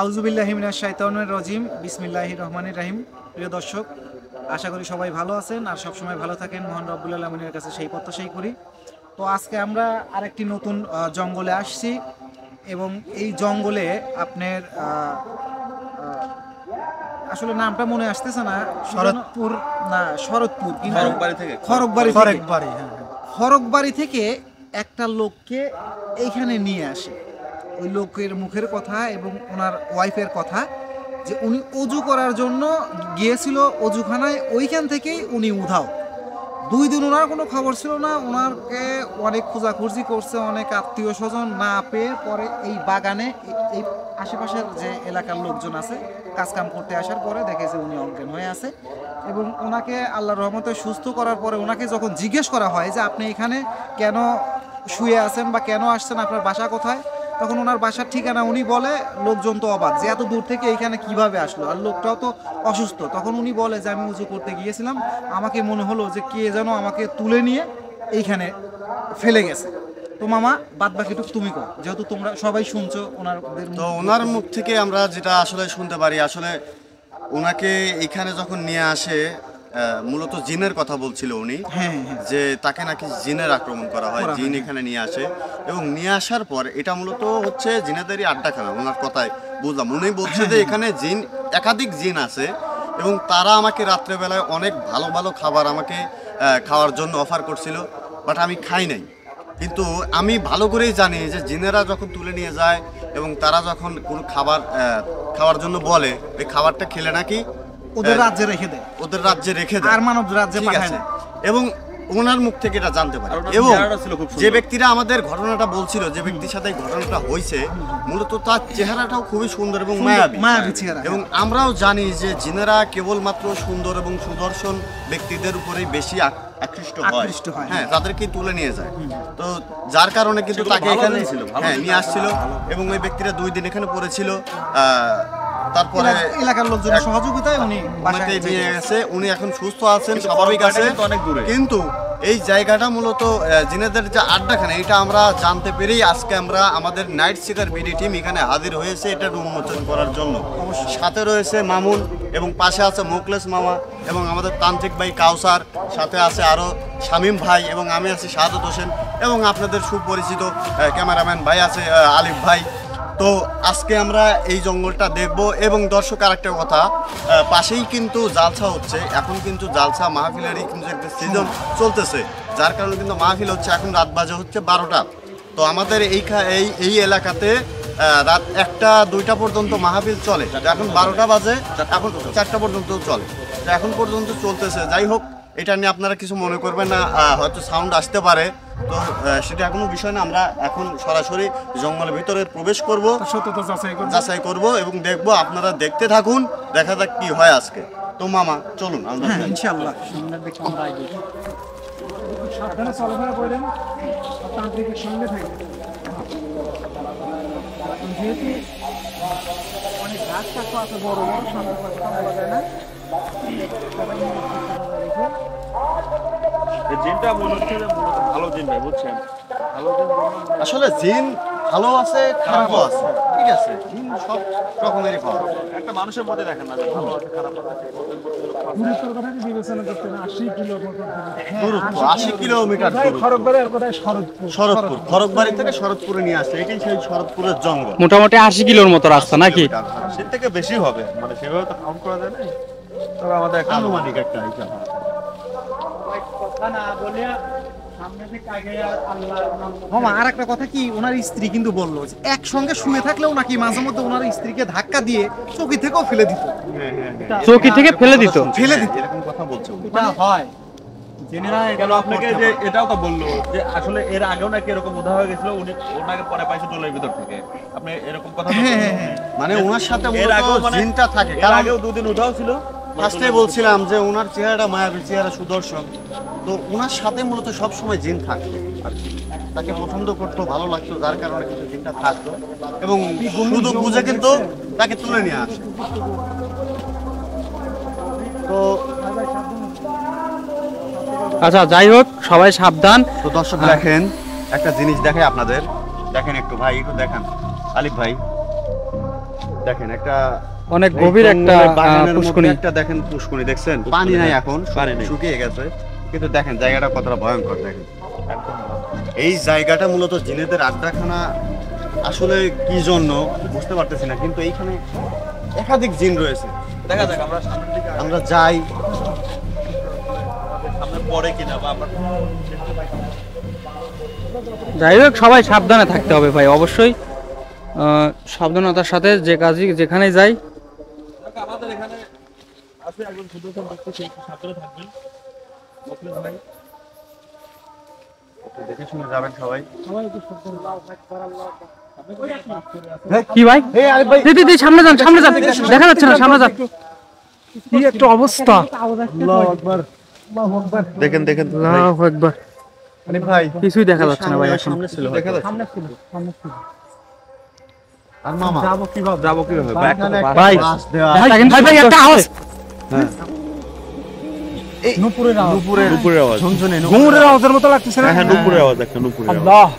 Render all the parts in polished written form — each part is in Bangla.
আউযুবিল্লাহি মিনাশ শাইতানির রাজিম বিসমিল্লাহির রহমানির রহিম। প্রিয় দর্শক, আশা করি সবাই ভালো আছেন আর সবসময় ভালো থাকেন। মহান রব্বুল আলামিনের কাছে সেই প্রত্যাশাই করি। তো আজকে আমরা আরেকটি নতুন জঙ্গলে আসছি এবং এই জঙ্গলে আপনার আসলে নামটা মনে আসতেছে না, শরৎপুর না শরৎপুর কিন্তু খড়গবাড়ি থেকে একটা লোককে এইখানে নিয়ে আসে। ওই লোকের মুখের কথা এবং ওনার ওয়াইফের কথা যে উনি অজু করার জন্য গিয়েছিল অজুখানায়, ওইখান থেকেই উনি উধাও। 2 দিন ওনার কোনো খবর ছিল না। ওনারকে অনেক খোঁজাখুঁজি করছে, অনেক আত্মীয় স্বজন না পেয়ে পরে এই বাগানে এই আশেপাশের যে এলাকার লোকজন আছে কাজকাম করতে আসার পরে দেখেছে উনি অজ্ঞান হয়ে আছে এবং ওনাকে আল্লাহর রহমতে সুস্থ করার পরে ওনাকে যখন জিজ্ঞেস করা হয় যে আপনি এখানে কেন শুয়ে আছেন বা কেন আসছেন, আপনার বাসা কোথায়, তখন ওনার বাসার ঠিকানা উনি বলে। লোকজন তো অবাক যে এত দূর থেকে এইখানে কিভাবে আসলো, আর লোকটাও তো অসুস্থ। তখন উনি বলে যে আমি উজু করতে গিয়েছিলাম, আমাকে মনে হলো যে কে যেন আমাকে তুলে নিয়ে এইখানে ফেলে গেছে। তো মামা বাদ বাকিটুকু তুমি কও, যেহেতু তোমরা সবাই শুনছো ওনার মুখ থেকে আমরা যেটা আসলে শুনতে পারি, আসলে ওনাকে এখানে যখন নিয়ে আসে মূলত জিনের কথা বলছিল উনি, যে তাকে নাকি জিনের আক্রমণ করা হয়, জিন এখানে নিয়ে আসে এবং নিয়ে আসার পর এটা মূলত হচ্ছে জিনেদেরই আড্ডাখানা। ওনার কথায় বুঝলাম উনি বলছে যে এখানে জিন একাধিক জিন আছে এবং তারা আমাকে রাত্রেবেলায় অনেক ভালো ভালো খাবার আমাকে খাওয়ার জন্য অফার করছিল, বাট আমি খাই নাই। কিন্তু আমি ভালো করেই জানি যে জিনেরা যখন তুলে নিয়ে যায় এবং তারা যখন কোনো খাবার খাওয়ার জন্য বলে, ওই খাবারটা খেলে নাকি ওদের রাজ্যে রেখে দেয়, আর মানব রাজ্যে পাঠায় না। এবং ওনার মুখ থেকে এটা জানতে পারি। এবং যে ব্যক্তিরা আমাদের ঘটনাটা বলছিল, যে ব্যক্তির সাথে ঘটনাটা হয়েছে, মূলত তার চেহারাটাও খুবই সুন্দর এবং মায়াবী চেহারা। এবং আমরাও জানি যে জিনেরা কেবলমাত্র সুন্দর এবং সুদর্শন ব্যক্তিদের উপরেই বেশি আকৃষ্ট হয়, হ্যাঁ, তাদেরকে তুলে নিয়ে যায়। তো যার কারণে কিন্তু তাকে এখানে নিয়ে আসছিল এবং ওই ব্যক্তিরা 2 দিন এখানে পড়েছিল। তারপরে এলাকার লোকজনের সহযোগিতায় উনি বাসায় নিয়ে গেছে। উনি এখন সুস্থ আছেন, স্বাভাবিক আছে। কিন্তু এই জায়গাটা মূলত জিনেদের যে আড্ডাখানা, এটা আমরা জানতে পেরেই আজকে আমরা আমাদের নাইট শিকার বিডি টিম এখানে হাজির হয়েছে এটা উন্মোচন করার জন্য। সাথে রয়েছে মামুন এবং পাশে আছে মোকলেস মামা এবং আমাদের তান্ত্রিক ভাই কাউসার, সাথে আছে আরও শামীম ভাই এবং আমি আছি শাহাদত হোসেন এবং আপনাদের সুপরিচিত ক্যামেরাম্যান ভাই আছে আলিফ ভাই। তো আজকে আমরা এই জঙ্গলটা দেখব। এবং দর্শক, আরেকটা কথা, পাশেই কিন্তু জালসা হচ্ছে। এখন কিন্তু জালসা মাহফিলেরই কিন্তু একটা সিজন চলতেছে, যার কারণে কিন্তু মাহফিল হচ্ছে। এখন রাত বাজে হচ্ছে 12টা। তো আমাদের এই এলাকাতে রাত 1টা-2টা পর্যন্ত মাহফিল চলে। এখন 12টা বাজে, এখন 4টা পর্যন্ত চলে, এখন পর্যন্ত চলতেছে। যাই হোক, এটা নিয়ে আপনারা কিছু মনে করবেন না, হয়তো সাউন্ড আসতে পারে। তো সেটা কোনো বিষয় না। আমরা এখন সরাসরি জঙ্গলের ভিতরে প্রবেশ করব, যাচাই করব এবং দেখব। আপনারা দেখতে থাকুন, দেখা যাক কি হয় আজকে। তো মামা চলুন আমরা ইনশাআল্লাহ সাবধানে চলাফেরা করেন, তান্ত্রিকের সঙ্গে থাকবেন। যেহেতু অনেক গাছ টাছ আছে, বড় বড় সামনে বলা যায় না। জিনটা মনে হচ্ছে যে ভালো জিন ভাই, বুঝছেন? ভালো জিন আসলে জিন ভালো আছে, খারাপও আছে, ঠিক আছে? জিন সব রকমেরই পাওয়া যায়। একটা মানুষের মধ্যে দেখেন না যে ভালো আছে খারাপ আছে। দূরত্বের কথা কি বিবেচনা করতে না, 80 কিলোমিটার দূরত্ব 80 কিলোমিটার শরৎপুর, খড়গবাড়ি থেকে শরৎপুরে নিয়ে আসছে। এটাই সেই শরৎপুরের জঙ্গল। মোটামুটি 80 কিলোর মতো রাস্তা নাকি? সের থেকে বেশি হবে, মানে সেভাবে তো কাউন্ট করা যায় না। তবে আমাদের আনুমানিক একটা হিসাব। আর একটা কথা কি, ওনার স্ত্রী কিন্তু বললো যে একসঙ্গে শুয়ে থাকলেও নাকি মাঝে মধ্যে ওনার স্ত্রীকে ধাক্কা দিয়ে চৌকি থেকেও ফেলে দিত। চৌকি থেকে ফেলে দিত এরকম কথা বলছে। হয় আপনাকে যে এটাও তো বললো যে আসলে এর আগেও নাকি এরকম উধা হয়ে গেছিল, উনি ওনাকে পরে পাইছে জলের ভিতর থেকে। আপনি এরকম কথা মানে ওনার সাথে এর আগেও জিনটা থাকে, এর আগেও 2 দিন উধাও ছিল। ফার্স্টে বলছিলাম যে ওনার চেহারাটা মায়াবী চেহারা, সুদর্শন। তো ওনার সাথে মূলত সবসময় জিন থাকতো আর কি। তাকে পছন্দ করতো, ভালো লাগতো, যার কারণে কিন্তু জিনটা থাকতো এবং শুধু বুঝে কিন্তু তাকে তুলে নিয়ে আসে। তো আচ্ছা, যাই হোক, সবাই সাবধান। তো দর্শক দেখেন, একটা জিনিস দেখাই আপনাদের, দেখেন একটু ভাই, একটু দেখান আলিফ ভাই। দেখেন একটা অনেক গভীর একটা বাগানের মধ্যে পুষ্করণী। একটা দেখেন পুষ্করণী দেখছেন, পানি নাই এখন, শুকিয়ে গেছে, কিন্তু দেখেন জায়গাটা কতটা ভয়ঙ্কর। দেখেন এই জায়গাটা মূলত জিনেদের আড্ডাখানা, আসলে কি জন্য বুঝতে পারতেছি না, কিন্তু এইখানে একাধিক জিন রয়েছে। দেখা যাক আমরা সামনের দিকে আমরা যাই, সামনে পরে কিনা বা আমরা যাই হোক সবাই সাবধানে থাকতে হবে ভাই, অবশ্যই সাবধানতার সাথে যে কাজই যেখানে যাই। আমাদের এখানে আছে একজন সুদর্শন ব্যক্তি, সেই সাবধানে থাকবেন। মুখলেস ভাই দেখে শুনে যাবেন সবাই। কি ভাই দিদি সামনে যান, সামনে যান, দেখা যাচ্ছে না, সামনে যান। কি একটা অবস্থা! দেখেন দেখেন আল্লাহু আকবার, মানে ভাই কিছুই দেখা যাচ্ছে না ভাই এখন। সামনে ছিল, দেখা যাচ্ছে আর মামা যাবো কিভাবে ভাই ভাই ভাই একটা আওয়াজ, নুপুরের আওয়াজ, ঘুমুরের আওয়াজের মতো লাগতেছে না? হ্যাঁ নুপুরের আওয়াজ, একটা নুপুরের আওয়াজ।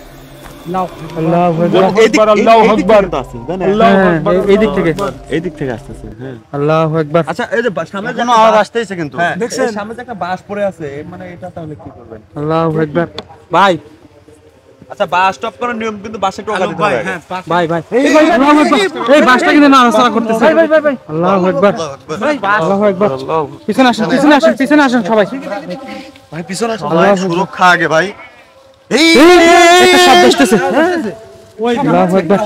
আল্লাহু আকবার, আল্লাহু আকবার আছে, হ্যাঁ, এই দিক থেকে, এই দিক থেকে আসতেছে। হ্যাঁ আল্লাহু আকবার। আচ্ছা, এই যে সামনে যে কোনো আওয়াজ আসতেইছে কিন্তু। দেখছেন সামনে যে একটা বাস পড়ে আছে, মানে এটা তাহলে কি করবেন আল্লাহু আকবার ভাই, আচ্ছা বাস স্টপ করার নিয়ম কিন্তু বাসে টোকা দিতে হবে। ভাই ভাই আল্লাহু আকবার, এই বাসটা কিন্তু নাড়াচাড়া করতেছে। আল্লাহু আকবার, আল্লাহু আকবার। পিছনে আসেন, পিছনে আসেন, পিছনে আসেন সবাই। ভাই পিছনে আসো ভাই, সুরক্ষা আগে ভাই। এই একটা শব্দ আসতেছে। আল্লাহু আকবার,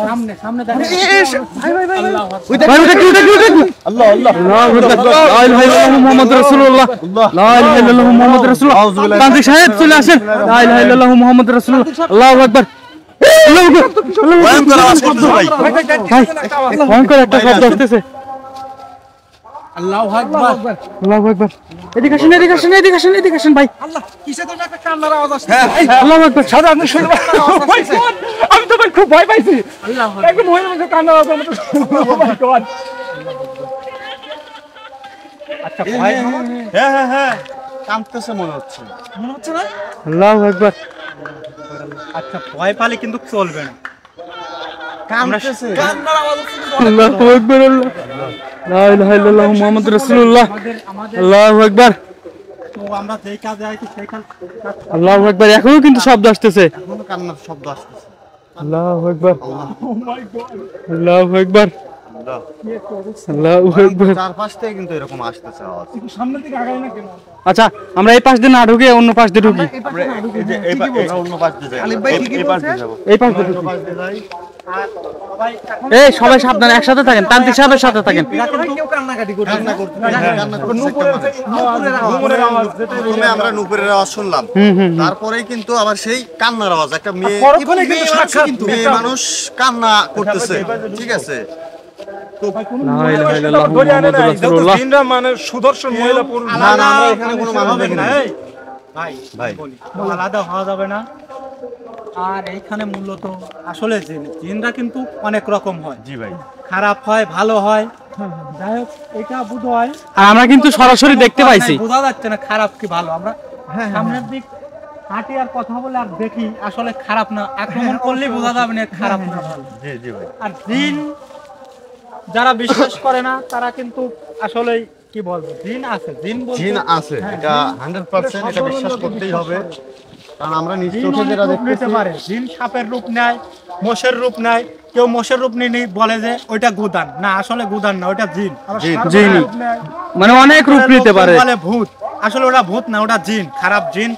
ভাই ওটা কি, ওটা কি, ওটা কি? আল্লাহু আকবার, লা ইলাহা ইল্লাল্লাহু মুহাম্মাদুর রাসূলুল্লাহ, লা ইলাহা ইল্লাল্লাহু মুহাম্মাদুর রাসূলুল্লাহ। তান্ত্রিক সাহেব চলে আসেন, লা ইলাহা ইল্লাল্লাহু মুহাম্মাদুর রাসূলুল্লাহ। আল্লাহু আকবার, আল্লাহু আকবার, আল্লাহু আকবার। ভয়ঙ্কর আওয়াজ করতেছে ভাই। ভাই ভয়ঙ্কর একটা শব্দ আসতেছে। আল্লাহু আকবার! আল্লাহু আকবার, এদিকে আসেন, এদিকে আসেন, এদিকে আসেন, এদিকে আসেন ভাই। আল্লাহ, কিসে তো একটা কান্নার আওয়াজ আসছে। আল্লাহু আকবার, সাধারণ শুনবা আমি তো ভাই খুব ভয় পাইছি। একদম মহিলা মধ্যে কান্নার আওয়াজ মতো। ও মাই গড! আচ্ছা ভয় হ্যাঁ হ্যাঁ হ্যাঁ, কাঁদতেছে মনে হচ্ছে। মনে হচ্ছে না? আল্লাহু আকবার। আচ্ছা ভয় পালে কিন্তু চলবে না। কাঁদতেছে। কান্নার আওয়াজ হচ্ছে কিন্তু আল্লাহু আকবার, আল্লাহ লা ইলাহা ইল্লাল্লাহু মুহাম্মাদুর রাসূলুল্লাহ। আল্লাহু আকবার, তো আমরা যেই কাজে আইছি সেই কাজ আল্লাহু আকবার। এখনো কিন্তু শব্দ আসতেছে। এখনো কান্নার শব্দ আসতেছে। আল্লাহু আকবার, ও মাই গড! আল্লাহু আকবার, আল্লাহ। আল্লাহু আকবার। চারপাশ থেকে কিন্তু এরকম আসতেছে আওয়াজ। সামনের দিকে আগাই না কেন? আচ্ছা আমরা এই পাশ দিয়ে না ঢুকে অন্য পাশ দিয়ে ঢুকি, আমরা অন্য পাশ দিয়ে যাই। আলিফ ভাই ঠিকই বলছে। এই পাশ দিয়ে ঢুকি। অন্য পাশ দিয়ে যাই। সবাই এখন এই সবাই সাবধান, একসাথে থাকেন, তান্ত্রিক সাহেবের সাথে থাকেন। কেউ কান্নাকাটি করছে কান্না না। করতেছে, হ্যাঁ, কান্না করতেছে একটা মানুষ। ঘুমুরের আওয়াজ। প্রথমে আমরা নুপুরের আওয়াজ শুনলাম, তারপরেই কিন্তু আবার সেই কান্নার আওয়াজ। একটা মেয়ে, পরক্ষণে কিন্তু সাক্ষাৎ মেয়ে মানুষ কান্না করতেছে, ঠিক আছে। লা ইলাহা ইল্লাল্লাহু মুহাম্মাদুর রাসূলুল্লাহ। মানে সুদর্শন মহিলা পুরুষ না না, আমরা এখানে কোনো মানুষ দেখিনি। ভাই ভাই বলি আলাদা হওয়া যাবে না। আর এইখানে মূলত আসলে জিনরা কিন্তু অনেক রকম হয়, জি ভাই, খারাপ হয় ভালো হয়। যাই হোক এটা বুঝ হয়, আর আমরা কিন্তু সরাসরি দেখতে পাইছি। বোঝা যাচ্ছে না খারাপ কি ভালো। আমরা সামনের দিক হাঁটি আর কথা বলে আর দেখি, আসলে খারাপ না, আক্রমণ করলেই বোঝা যাবে না খারাপ না ভালো। জি জি ভাই। আর জিন যারা বিশ্বাস করে না তারা কিন্তু আসলে কি বলবো, জিন আছে, জিন বলতে জিন আছে, এটা 100% এটা বিশ্বাস করতেই হবে, কারণ আমরা নিজ জিন চোখে অনেক যেটা রূপ নিতে দেখতেছি। পারে। জিন সাপের রূপ নেয়, মোষের রূপ নেয়। কেউ মোষের রূপ নিয়ে বলে যে ওইটা গুদান, না আসলে গুদান না, ওইটা জিন। আবার জিন। সাপের জিনই। রূপ নেয়। মানে অনেক রূপ নিতে পারে। বলে ভূত, আসলে ওটা ভূত না, ওটা জিন, খারাপ জিন।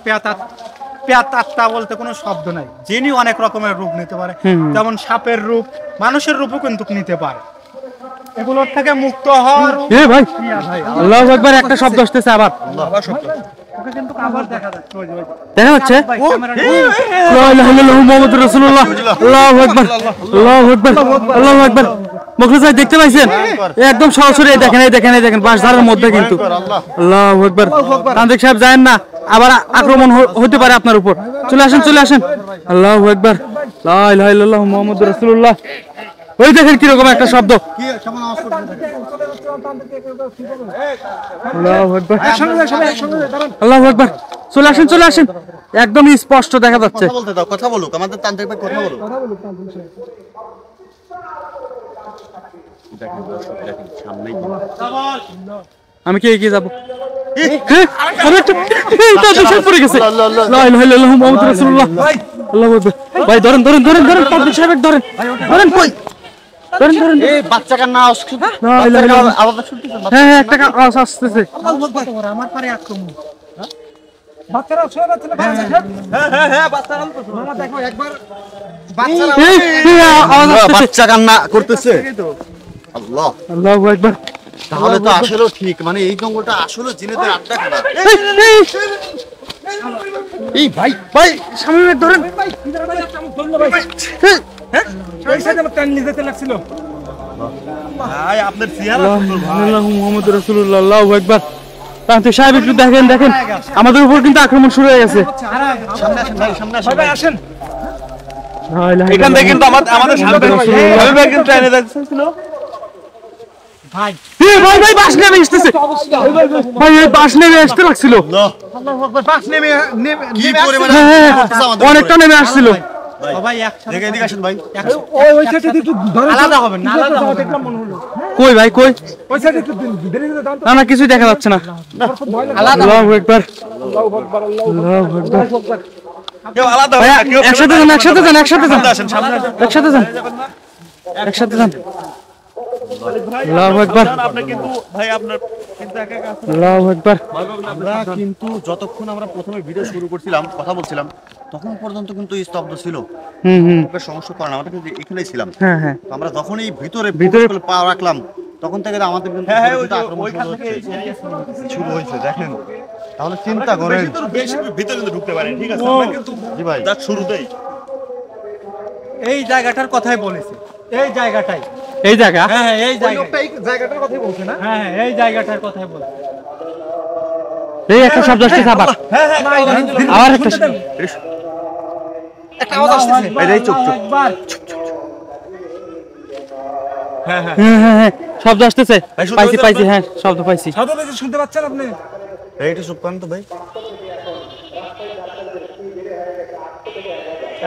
পেয়াত্মা বলতে কোনো শব্দ নাই। জিনই অনেক রকমের রূপ নিতে পারে, যেমন সাপের রূপ, মানুষের রূপও কিন্তু নিতে পারে। এগুলোর থেকে মুক্ত হওয়ার এ ভাই ভাই আল্লাহু আকবার, একটা শব্দ আসতেছে আবার। ওকে কিন্তু আবার দেখা যাচ্ছে, ওই যে, ওই যে। দেখা যাচ্ছে ভাই, ক্যামেরাটা- লা ইলাহা ইল্লাল্লাহু মুহাম্মাদুর রাসূলুল্লাহ। আল্লাহু আকবার, আল্লাহু আকবার, আল্লাহু আকবার। মুখলেস ভাই দেখতে পাইছেন? এই একদম সরাসরি এই দেখেন, এই দেখেন, এই দেখেন, বাঁশঝাড়ের মধ্যে কিন্তু। আল্লাহু আকবার। তান্ত্রিক সাহেব যায়েন না, আবার আক্রমণ হতে পারে আপনার উপর। চলে আসেন, চলে আসেন। আল্লাহু আকবার, লা ইলাহা ইল্লাল্লাহু মুহাম্মাদুর রাসূলুল্লাহ। ওই দেখেন কিরকম একটা শব্দ। কি কেমন আওয়াজ করতেছে? আল্লাহু আকবার, আল্লাহু আকবার। চলে আসেন, চলে আসেন, একদম স্পষ্ট দেখা যাচ্ছে। কথা বলতে দাও, কথা বলুক, আমাদের তান্ত্রিক ভাই কথা বলুক। দেখেন দর্শক, দেখেন সামনেই আমি কি এগিয়ে যাবো? পড়ে গেছে। লা ইলাহা ইল্লাল্লাহু মুহাম্মাদুর রাসূলুল্লাহ। আল্লাহু আকবার। ভাই ধরেন ধরেন ধরেন ধরেন, তাবলিগ সাহেব ধরেন ধরেন, কই ধরেন ধরেন। এই বাচ্চা কান্না আওয়াজ আলাদা শুনতেছেন? হ্যাঁ হ্যাঁ, একটা আওয়াজ আসতেছে। আমার পারে আক্রমণ। বাচ্চারা ছয় বাচ্চারা বাচ্চারা মামা দেখো একবার বাচ্চারা এই আওয়াজ আসতেছে। বাচ্চা কান্না করতেছে। আল্লাহ, আল্লাহু আকবার। তাহলে তো আসলে ঠিক, মানে এই জঙ্গলটা আসলে জিনেদের আড্ডাখানা। এই ভাই ভাই সামনে ধরেন। ভাই আপনার চেহারা সুন্দর ভাই। আল্লাহু মুহাম্মাদুর রাসূলুল্লাহ। আল্লাহু আকবার। তান্ত্রিক সাহেব একটু দেখেন দেখেন, আমাদের উপর কিন্তু আক্রমণ শুরু হয়ে গেছে। সামনে আসেন ভাই, সামনে আসেন ভাই, আসেন। এখান থেকে কিন্তু আমাদের সামনে আমি ভাই কিন্তু ট্রেনে যাচ্ছিল। ভাই ভাই ভাই বাস নেমে আসতেছে। ভাই এই বাস নেমে আসতে লাগছিল। আল্লাহু আকবার বাস নেমে কি পরিমাণে হ্যাঁ, হ্যাঁ, করতেছে আমাদের অনেকটা নেমে আসছিল। ভাই একসাথে দেখে এদিকে আসেন ভাই। ওই সাইডে একটু আলাদা হবে না, আলাদা হবে দেখলাম মনে হলো। কই ভাই কই? ওই সাইডে একটু ধীরে ধীরে দাও। না না, কিছুই দেখা যাচ্ছে না। আল্লাহু আকবার। আল্লাহু আকবার। কেউ আলাদা ভাই হবে না, কেউ একসাথে যান একসাথে যান একসাথে যান আসেন সামনে আসেন। একসাথে যান একসাথে যান। আল্লাহু আকবার। আপনি কিন্তু ভাই আপনার কিন্তু একা একা আছেন। আল্লাহু আকবার। আমরা কিন্তু যতক্ষণ আমরা প্রথমে ভিডিও শুরু করছিলাম, কথা বলছিলাম, তখন পর্যন্ত কিন্তু স্তব্ধ ছিল। হুম। কোনো সমস্যা করে না, আমরা কিন্তু এখানেই ছিলাম। হ্যাঁ হ্যাঁ। তো আমরা যখনই ভিতরে ভিতরে পা রাখলাম, তখন থেকে আমাদের কিন্তু হ্যাঁ হ্যাঁ, ওই কিন্তু আক্রমণ ওইখান শুরু থেকে হচ্ছে। শুরু হয়েছে দেখেন। তাহলে চিন্তা করেন। বেশি ভিতরে কিন্তু ঢুকতে পারেন, ঠিক আছে? আমরা কিন্তু জি ভাই, যাক শুরুতেই এই জায়গাটার কথাই বলেছে, এই জায়গাটাই। এই জায়গা। হ্যাঁ হ্যাঁ, এই ওই লোকটা এই জায়গাটার কথাই বলছে না? হ্যাঁ হ্যাঁ, এই জায়গাটার কথাই বলছে। এই একটা শব্দ আসছে আবার। আবার একটা একটা আওয়াজ আসতেছে। এই চুপ চুপ। একবার হ্যাঁ হ্যাঁ হ্যাঁ, শব্দ আসতেছে। পাইছি পাইছি, হ্যাঁ শব্দ পাইছি। শব্দ বেশি শুনতে পাচ্ছেন আপনি? এইটা চুপ করেন তো ভাই।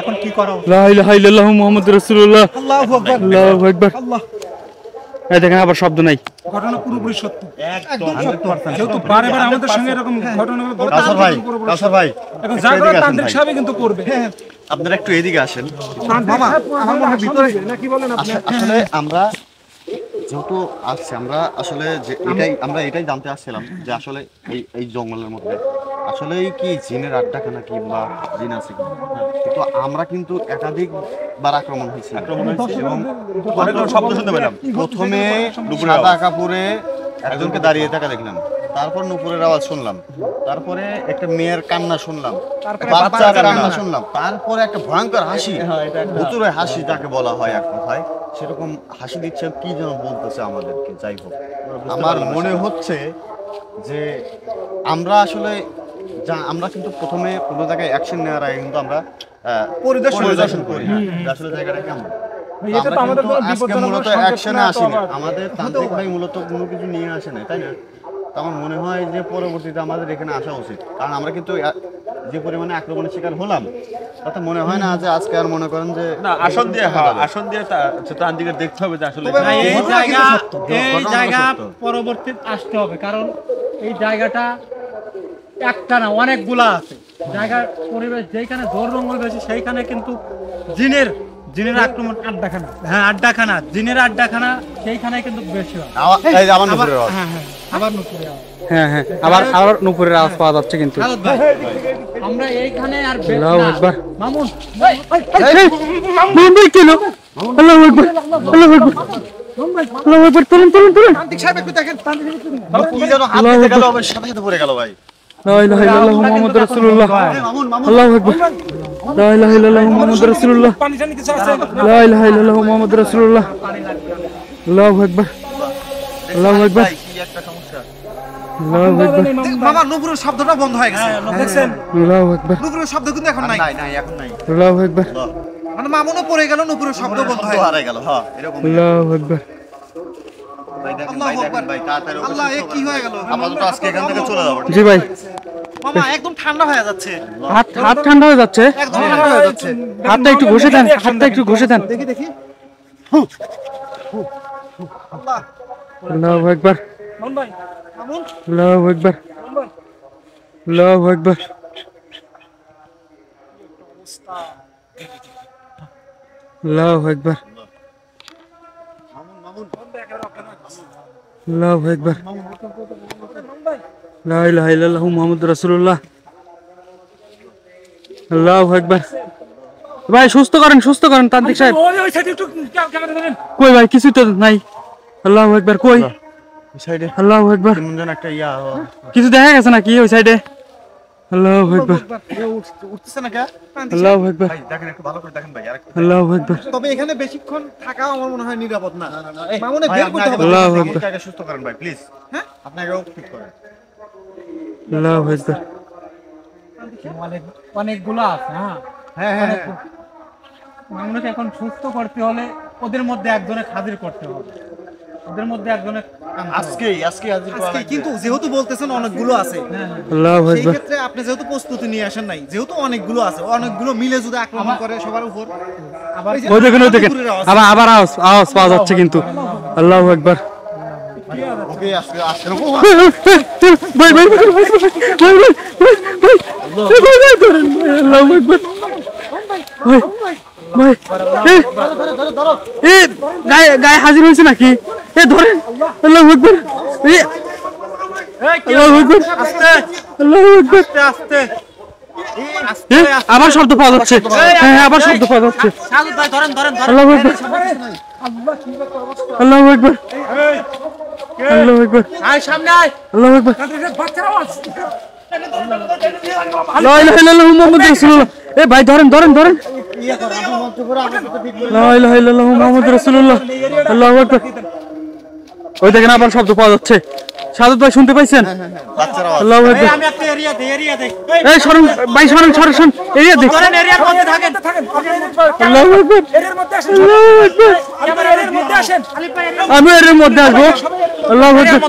এখন কি করা উচিত? লা ইলাহা ইল্লাল্লাহু মুহাম্মাদুর রাসূলুল্লাহ। আল্লাহু আকবার। আল্লাহু আকবার। আল্লাহ, এই দেখেন আবার শব্দ নাই। ঘটনা পুরোপুরি সত্য। একদম সত্য। যেহেতু বারে বারে আমাদের সঙ্গে এরকম ঘটনাগুলো ঘটছে, কাউসার ভাই, পুরোপুরি কাউসার ভাই, এখন একটু যা করে এদিকে আসেন তান্ত্রিক ভাই। সাহেবই কিন্তু করবে। আপনারা একটু এদিকে আসেন। মামা, আমার মনে হয় ভিতরে নাকি বলেন আপনি? আসলে আমরা যেহেতু আসছি, আমরা আসলে যে এটাই জানতে আসছিলাম যে আসলে এই জঙ্গলের মধ্যে আসলে কি জিনের আড্ডাখানা কিংবা জিন আছে কি। কিন্তু আমরা কিন্তু একাধিকবার আক্রমণ হয়েছে এবং অনেক শব্দ শুনতে পেলাম। প্রথমে নুপুরের সাদা আওয়াজ। কাপড়ে একজনকে দাঁড়িয়ে থাকা দেখলাম, তারপর নুপুরের আওয়াজ শুনলাম, তারপরে একটা মেয়ের কান্না শুনলাম, বাচ্চার কান্না শুনলাম, তারপরে একটা ভয়ঙ্কর হাসি, ভুতুড়ে হাসি যাকে বলা হয় এক কথায়, সেরকম হাসি দিচ্ছে, কি যেন বলতেছে আমাদেরকে। যাই হোক, আমার মনে হচ্ছে যে আমরা আসলে আমরা কিন্তু প্রথমে কোনো জায়গায় অ্যাকশন নেওয়ার আগে কিন্তু আমরা পরিদর্শন করি যে আসলে জায়গাটা কেমন। এটা তো আমাদের কোনো আজকে বিপজ্জনক মূলত সংকেত অ্যাকশনে না, আসিনি, তো আবার আমাদের তান্ত্রিক ভাই মূলত কোনো কিছু নিয়ে আসে না, তাই না? তো আমার মনে হয় যে পরবর্তীতে আমাদের এখানে আসা উচিত, কারণ আমরা কিন্তু যে পরিমাণে আক্রমণের শিকার হলাম, তাতে মনে হয় না যে আজকে আর মনে করেন যে না আসন দিয়ে, হ্যাঁ আসন দিয়ে তান্ত্রিকে দেখতে হবে যে আসলে না, এই ঘটনা জায়গা, কিন্তু সত্য। এই ঘটনা জায়গা সত্য। পরবর্তীতে আসতে হবে, কারণ এই জায়গাটা একটা না, অনেকগুলা আছে জায়গার পরিবেশ। যেখানে জোর জঙ্গল রয়েছে সেইখানে কিন্তু জিনের আক্রমণ আড্ডাখানা, হ্যাঁ আড্ডাখানা, জিনের আড্ডাখানা সেইখানে কিন্তু বেশি হয়। এই যে আমার নুপুরের আওয়াজ। হ্যাঁ হ্যাঁ, আবার নতুন আওয়াজ। হ্যাঁ হ্যাঁ, আবার নুপুরের আওয়াজ পাওয়া যাচ্ছে কিন্তু। খালেদ ভাই, আমরা এইখানে আর বেশি আল্লাহু না। আকবার। মামুন মামুন ভাই কেন? আল্লাহু আকবার। আল্লাহু আকবার। আল্লাহু আকবার। তুলুন তুলুন তুলুন। তান্ত্রিক সাহেব একটু দেখেন, তান্ত্রিক সাহেব একটু দেখেন। কি যেন হাত দিতে গেল, আবার সাথে সাথে পড়ে গেল ভাই। লা ইলাহা ইল্লাল্লাহু মুহাম্মাদুর রাসূলুল্লাহ। মামুন মামুন, আল্লাহু আকবার। লা ইলাহা ইল্লাল্লাহু মুহাম্মাদুর রাসূলুল্লাহ। পানি টানি কিছু আছে? লা ইলাহা ইল্লাল্লাহু মুহাম্মাদুর রাসূলুল্লাহ। আল্লাহু আকবার। আল্লাহু আকবার। ভাই, কি একটা সমস্যা। আল্লাহু আকবার। মামা, নুপুরের শব্দটা বন্ধ হয়ে গেছে। দেখছেন? আল্লাহু আকবার। নুপুরের শব্দ কিন্তু এখন নাই। নাই নাই, এখন নাই। আল্লাহু আকবার। মানে মামুনও পড়ে গেল, নুপুরের শব্দ বন্ধ শব্দ হয়ে গেল। হারাই গেল, হ্যাঁ এরকম। আল্লাহু আকবার। ভাই দেখেন, আল্লাহু ভাই দেখেন, আকবার। ভাই তাড়াতাড়ি ওকে আল্লাহ, এ সুস্থ কি করেন হয়ে ভাই। গেল? আপাতত আজকে এখান থেকে চলে যাবো। জি ভাই, মামা একদম ঠান্ডা হয়ে যাচ্ছে, হাত ঠান্ডা হয়ে যাচ্ছে। একদম ঠান্ডা হয়ে যাচ্ছে। হাতটা একটু ঘষে দেন, হাতটা একটু ঘষে দেন। দেখি দেখি। আল্লাহু আকবার আল্লাহু আকবার আল্লাহু আকবার আল্লাহু আকবার আল্লাহু আকবার লা ইলাহা ইল্লাল্লাহু মুহাম্মাদুর রাসূলুল্লাহ আল্লাহু আকবার ভাই সুস্থ করেন তান্ত্রিক সাহেব কই ভাই কিছু তো নাই আল্লাহু আকবার কই সাইডে আল্লাহু আকবার কেমন যেন একটা ইয়া কিছু দেখা গেছে নাকি ওই সাইডে আল্লাহু আকবার উঠতেছে না কে? আল্লাহু আকবার ভাই দেখেন একটু ভালো করে দেখেন ভাই আর আল্লাহু আকবার তবে এখানে বেশিক্ষণ থাকা আমার মনে হয় নিরাপদ না। মামুনে বের করতে হবে। আল্লাহু আকবার আগে সুস্থ করেন ভাই প্লিজ। হ্যাঁ? আপনাকেও ঠিক করেন। আল্লাহু আকবার অনেকগুলো আছে। হ্যাঁ হ্যাঁ মামুনকে এখন সুস্থ করতে হলে ওদের মধ্যে একজনের হাজির করতে হবে, ওদের মধ্যে একজনের আজকে হাজির করা আজকে লাগবে। কিন্তু যেহেতু বলতেছেন অনেকগুলো আছে, আল্লাহু সেই আকবার ক্ষেত্রে আপনি যেহেতু প্রস্তুতি নিয়ে আসেন নাই, যেহেতু অনেকগুলো আছে, অনেকগুলো মিলে যদি আক্রমণ করে সবার উপর, এই যে ওই দেখেন দুপুরের আওয়াজ। আবার আওয়াজ পাওয়া যাচ্ছে কিন্তু আল্লাহু আকবার ওকে আজকে ভাই ধরেন আল্লাহু আকবার ভাই গায়ে হাজির হয়েছে নাকি ধরেন আল্লাহু আকবার আল্লাহু আকবার আল্লাহু আকবার আবার শব্দ পাওয়া যাচ্ছে হ্যাঁ আবার শব্দ পাওয়া যাচ্ছে আল্লাহু আকবার আল্লাহু আকবার আল্লাহু আকবার আল্লাহু আকবার লা ইলাহা ইল্লাল্লাহু মুহাম্মাদুর রাসূলুল্লাহ ভাই ধরেন লা ইলাহা ইল্লাল্লাহু মুহাম্মাদুর রাসূলুল্লাহ আল্লাহু আকবার ওই দেখেন আবার শব্দ পাওয়া যাচ্ছে সাদত ভাই শুনতে পাইছেন বাচ্চারা আল্লাহু আকবার আমি একটা এরিয়া দেই এই সরুন ভাই সরুন এরিয়া দেখ এরিয়ার মধ্যে থাকেন আল্লাহু আকবার আল্লাহু আকবার এরিয়ার মধ্যে আসেন আমি এর মধ্যে আসবো আল্লাহু আকবার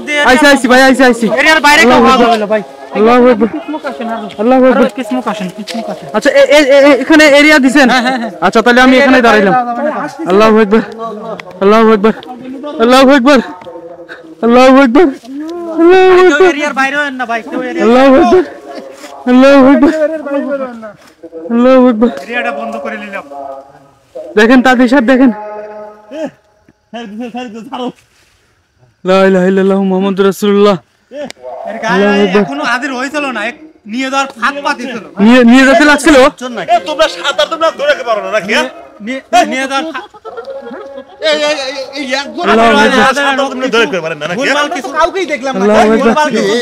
আইছি ভাই আইছি এরিয়ার বাইরে কেউ হবে না ভাই আল্লাহু আকবার আল্লাহু আকবার কিসমুক আসেন আচ্ছা এখানে এরিয়া দিবেন আচ্ছা তাহলে আমি এখানে দাঁড়াইলাম আল্লাহু আকবার আল্লাহু আকবার আল্লাহু আকবার আল্লাহু আকবার আল্লাহু আকবার এরিয়ার বাইরে হন না ভাই, কেউ আল্লাহু আকবার আল্লাহু আকবার আল্লাহু আকবার এরিয়াটা বন্ধ করে নিলাম। দেখেন তাদের সাথে দেখেন লা ইলাহা ইল্লাল্লাহু মুহাম্মাদুর রাসূলুল্লাহ এর গায়ে এখনো হাজির হয়েছিল না, নিয়ে যাওয়ার ফাঁক পাতিছিল, নিয়ে যেতে লাগছিল তোমরা সাঁতার তোমরা ধরে রাখতে পারো না নাকি নিয়ে যাওয়ার আল্লাহু আকবার সাঁতার তোমরা ধরে রাখতে পারেন না নাকি ভুলভাল কিছু কাউকেই দেখলাম না। আল্লাহু আকবার ভুলভাল কিছু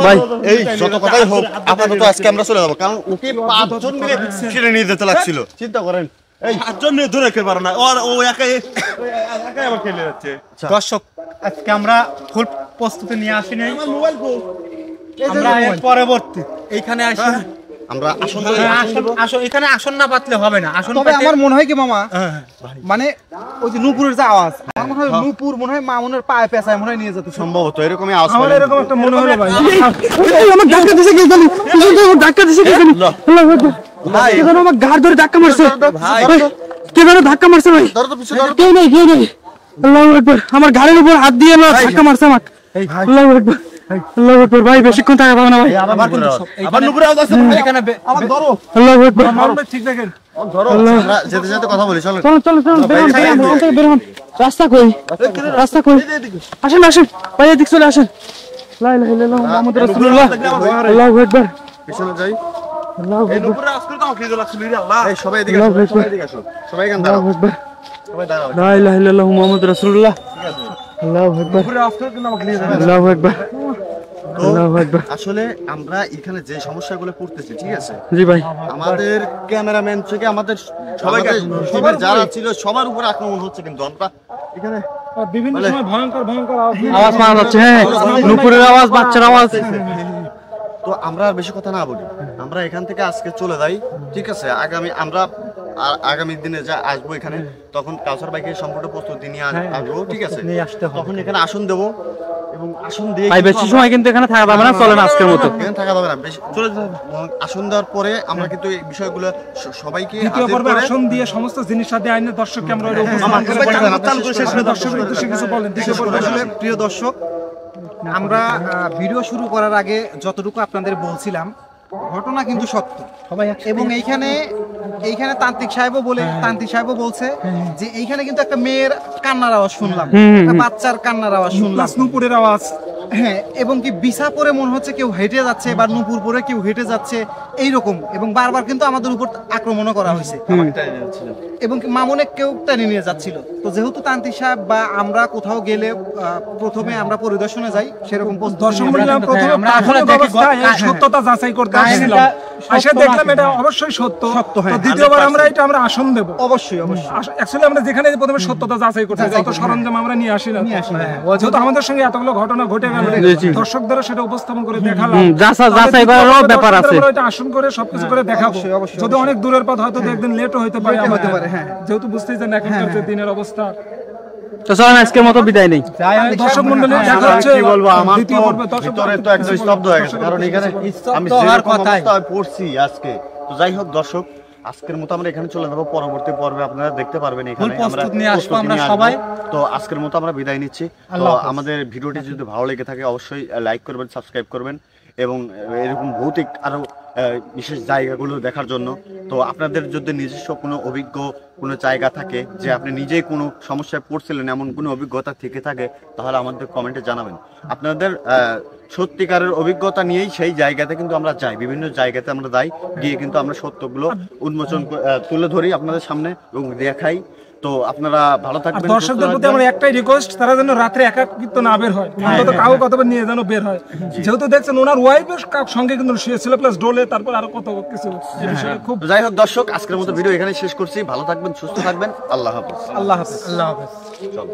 ভাই এই যত কথাই হোক আপাতত আজকে আমরা চলে যাবো কারণ ওকে 5 জন মিলে ছেড়ে নিয়ে যেতে লাগছিল চিন্তা করেন এই 5 জন নিয়ে ধরে রাখতে পারো না ও একাই আবার খেলে যাচ্ছে দর্শক, আজকে আমরা ফুল প্রস্তুতি নিয়ে আসি নাই, আমরা এর পরবর্তী এইখানে আসি আমরা আসন এখানে আসন না পাতলে হবে না, আসন তবে পাতলে আমার মনে হয় কি মামা, মানে ওই যে নূপুরের যে আওয়াজ, আমার মনে হয় নূপুর মনে হয় মামুনের পায়ে পেঁচায় মনে হয় নিয়ে যেতে সম্ভবত এরকমই আওয়াজ আমার পাই। এরকম একটা মনে হলো ভাই। আমার ধাক্কা দিছে কি জানি আমার ধাক্কা দিছে কি জানি আল্লাহু আকবার কে যেন আমার ঘাড় ধরে ধাক্কা মারছে ভাই কে যেন ধাক্কা মারছে ভাই কেউ নাই আল্লাহু আকবার আমার ঘাড়ের উপর হাত দিয়ে আমার ধাক্কা মারছে আমাকে আল্লাহু আকবার আল্লাহু আকবার ভাই বেশিক্ষণ থাকা পাবো না ভাই আবার নুপুরে আওয়াজ আছে এখানে আল্লাহু আকবার ঠিক দেখেন। আমরা যেতে যেতে কথা বলি চলো চলো বের হন ভাই আমরা ওখান থেকে বের হন রাস্তা কই আসেন ভাই এদিক চলে আসেন লা ইলাহা ইল্লাল্লাহু মুহাম্মাদুর রাসূলুল্লাহ আল্লাহু আকবার পিছনে যাই আল্লাহু এই আকবার নুপুরে আওয়াজ করে তো আমাকে খিদে লাগছিল রে আল্লাহ এই সবাই এদিকে আসো সবাই এদিকে আসো সবাই এখানে দাঁড়াও আল্লাহু আকবার সবাই দাঁড়াও লা ইলাহা ইল্লাল্লাহু মুহাম্মাদুর রাসূলুল্লাহ আল্লাহু আকবার নুপুরে আওয়াজ করে কিন্তু আমাকে নিয়ে যাবে আল্লাহু আকবার আল্লাহু আকবার আসলে আমরা এখানে যে সমস্যাগুলো পড়তেছি ঠিক আছে জি ভাই আমাদের ক্যামেরাম্যান থেকে আমাদের সবাইকে টিমের যারা ছিল সবার উপর আক্রমণ হচ্ছে কিন্তু আমরা এখানে বিভিন্ন সময় ভয়ঙ্কর আওয়াজ পাওয়া যাচ্ছে হ্যাঁ নুপুরের আওয়াজ বাচ্চার আওয়াজ তো আমরা আর বেশি কথা না বলি আমরা এখান থেকে আজকে চলে যাই ঠিক আছে আগামী দিনে যা আসবো এখানে তখন কাউসার বাইকের সম্পূর্ণ প্রস্তুতি নিয়ে আসবো ঠিক আছে তখন এখানে আসন দেবো এবং আসন দিয়ে ভাই বেশি সময় কিন্তু এখানে থাকা যাবে না, চলেন আজকের মতো। এখানে থাকা যাবে না, বেশি চলে যাবে। আসন দেওয়ার পরে আমরা কিন্তু এই বিষয়গুলো সবাইকে দ্বিতীয় পর্বে আসন দিয়ে সমস্ত জিনিস সাথে আইনে দর্শককে আমরা দর্শকের উদ্দেশ্যে কিছু বলেন। দ্বিতীয় পর্বে আসলে প্রিয় দর্শক, আমরা ভিডিও শুরু করার আগে যতটুকু আপনাদের বলছিলাম ঘটনা কিন্তু সত্য এবং এইখানে তান্ত্রিক সাহেবও বলছে যে এইখানে কিন্তু একটা মেয়ের কান্নার আওয়াজ শুনলাম, একটা বাচ্চার কান্নার আওয়াজ শুনলাম, নূপুরের আওয়াজ, হ্যাঁ, এবং কি বিছা পরে মনে হচ্ছে কেউ হেঁটে যাচ্ছে বা নূপুর পরে কেউ হেঁটে যাচ্ছে এইরকম, এবং বারবার কিন্তু আমাদের উপর আক্রমণও করা হয়েছে এবং কি মামুনে কেউ টেনে নিয়ে যাচ্ছিল। তো যেহেতু তান্ত্রিক সাহেব বা আমরা কোথাও গেলে প্রথমে আমরা পরিদর্শনে যাই, সেরকম দর্শক মূল্যায়ন প্রথমে প্রাথমিক অবস্থায় সত্যতা যাচাই করতে আসছিলাম, এসে দেখলাম এটা অবশ্যই সত্য। তো দ্বিতীয়বার আমরা আসন দেব, অবশ্যই অ্যাকচুয়ালি আমরা যেখানে প্রথমে সত্যতা যাচাই করতে যত সরঞ্জাম আমরা নিয়ে আসি না, যেহেতু আমাদের সঙ্গে এতগুলো ঘটনা ঘটে গেল, দর্শকদের সেটা উপস্থাপন করে দেখালাম, যাচাই করারও ব্যাপার আছে, এটা আসন করে সবকিছু করে দেখাবো। যদি অনেক দূরের পথ হয়তো একদিন লেটও হতে পারে, যেহেতু বুঝতেই জানেন এখনকার যে দিনের অবস্থা। তো চলেন আজকের মতো বিদায় নেই। দর্শক মন্ডলী দেখা হচ্ছে, কি বলবো, আমার তো ভিতরে তো একদম স্তব্ধ হয়ে গেছে, কারণ এখানে আমি যেরকম অবস্থায় পড়ছি আজকে। তো যাই হোক দর্শক, আজকের মতো আমরা এখানে চলে যাবো, পরবর্তী পর্বে আপনারা দেখতে পারবেন এখানে আমরা সবাই। তো আজকের মতো আমরা বিদায় নিচ্ছি। তো আমাদের ভিডিওটি যদি ভালো লেগে থাকে অবশ্যই লাইক করবেন, সাবস্ক্রাইব করবেন এবং এরকম ভৌতিক আরো বিশেষ জায়গাগুলো দেখার জন্য। তো আপনাদের যদি নিজস্ব কোনো অভিজ্ঞ কোনো জায়গা থাকে, যে আপনি নিজেই কোনো সমস্যায় পড়ছিলেন, এমন কোনো অভিজ্ঞতা থেকে থাকে, তাহলে আমাদের কমেন্টে জানাবেন। আপনাদের সত্যিকারের অভিজ্ঞতা নিয়েই সেই জায়গাতে কিন্তু আমরা যাই, বিভিন্ন জায়গাতে আমরা যাই, গিয়ে কিন্তু আমরা সত্যগুলো উন্মোচন তুলে ধরি আপনাদের সামনে এবং দেখাই। তো আপনারা ভালো থাকবেন। দর্শকদের প্রতি আমার একটাই রিকোয়েস্ট, তারা যেন রাত্রে একাকিত্ব না বের হয়, অন্তত কাউ কতবার নিয়ে যেন বের হয়। যেহেতু দেখছেন ওনার ওয়াইফের সঙ্গে কিন্তু শুয়েছিল, প্লাস ডোলে, তারপর আরো কত কিছু। খুব যাই হোক দর্শক, আজকের মতো ভিডিও এখানে শেষ করছি। ভালো থাকবেন, সুস্থ থাকবেন। আল্লাহ হাফেজ। আল্লাহ হাফেজ। চলো।